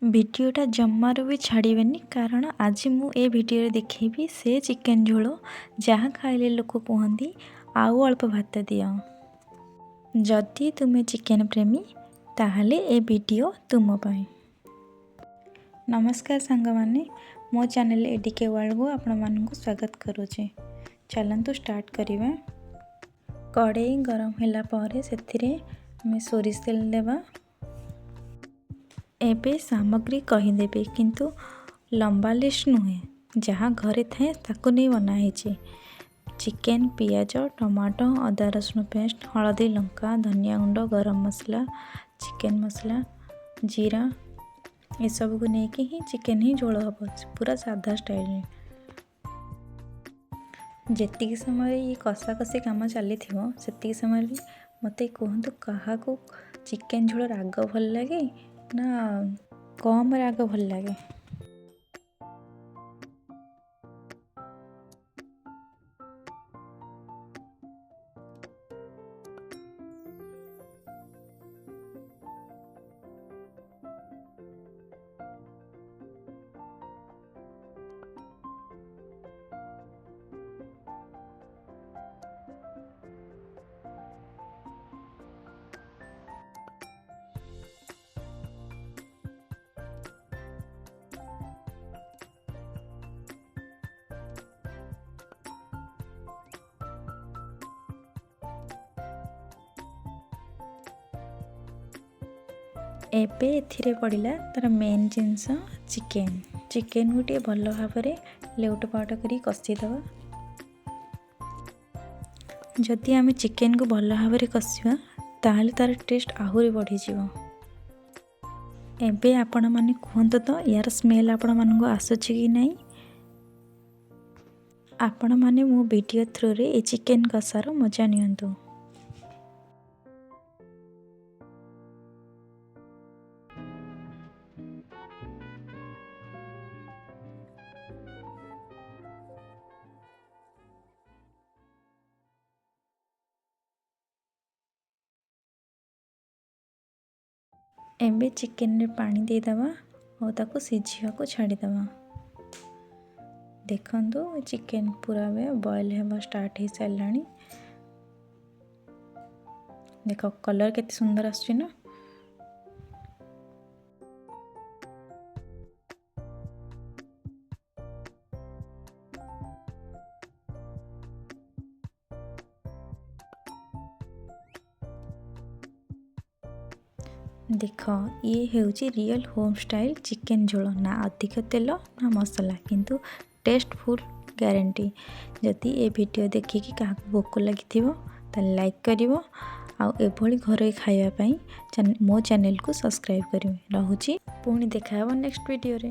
भिडियोटा जमारू भी छाड़बेनि कारण आज मु ए भिडियो देखी से चिकेन झोल जहाँ खाइले लोक कहती आउ अल्प भात दियो। जदि तुम्हें चिकेन प्रेमी ताहले ए भिडियो तुम पाई। नमस्कार सांग माने मो चैनल एडीके वर्ल्ड को आपण मानक स्वागत करुचे। चलंतु स्टार्ट करिबा। कड़ाई गरम होला परे सेथिरे हमें सोरिष तेल देबा। एबे सामग्री कहीदेबे किंतु लंबा लिस्ट नुहे जहाँ घरे थाए ताकू नहीं बनाई। चिकेन, पियाज, टमाटो, अदा रसुण पेस्ट, हलदी, लंका, धनिया गुंड, गरम मसला, चिकेन मसला, जीरा ये सब को लेकिन ही चिकेन ही झोल हम पूरा साधा स्टाइल। जेतिक समय ये कषा कषी काम चली से समय मत कहतु क्या चिकेन झोल राग भल लगे ना कम राग भल लगे। एबे एथिरे पड़िला तार मेन जिनस चिकेन। चिकेन को टे भल भाव लेउट पाउट करी कषिदबा। जदि आमे चिकेन को भल भाव कषिबा ताहले तार टेस्ट आहुरी बढ़ी जीवो। एबे आपण माने कहंतु तो यार स्मेल आपण मानक आसुची कि नहीं। आपण माने मो वीडियो थ्रू रे ए चिकेन कषार मजा नियंतु। एबे चिकेन रे पानी दे दबा और ताको सिझिया को छाड़ी दबा। देखंतु चिकेन पूरा वे बॉयल हेबा स्टार्ट हो साराणी। देख कलर केते सुंदर आछी ना। देख ये हेउची रियल होम स्टाइल चिकेन झोल ना अधिक तेल ना मसला किंतु टेस्टफुल गारंटी। जदि ए वीडियो देखिकी क्या भोक लगी लाइक करिवो आउ एभली घरे खाइबा पई मो चैनल को सब्सक्राइब करिवो। रहूची पुणी देखा नेक्स्ट वीडियो रे।